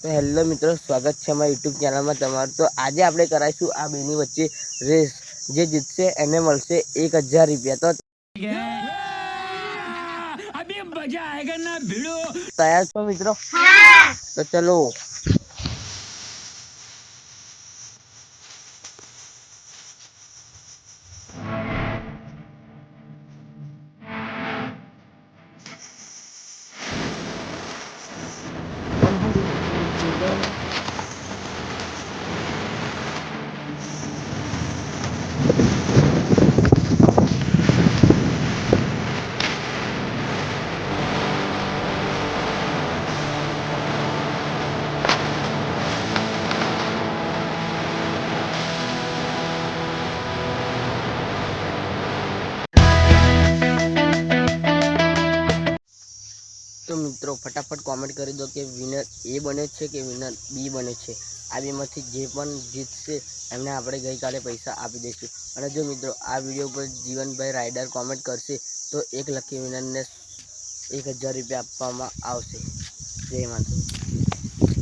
તો હેલો મિત્રો, સ્વાગત છે અમારા યુટ્યુબ ચેનલમાં તમારું। તો આજે આપણે કરાવીશું આ બેની વચ્ચે રેસ। જે જીતશે એને મળશે 1000 રૂપિયા। તો અભી મજા આયેગા ના ભીડો। તૈયાર છો મિત્રો? તો ચલો। તો મિત્રો ફટાફટ કોમેન્ટ કરી દો કે વિનર એ બને છે કે વિનર બી બને છે। આ બેમાંથી જે પણ જીતશે એમને આપણે ગઈકાલે પૈસા આપી દઈશું। અને જો મિત્રો આ વિડીયો પર જીવનભાઈ રાયડર કોમેન્ટ કરશે તો એક લકી વિનરને 1000 રૂપિયા આપવામાં આવશે। જય માતાજી।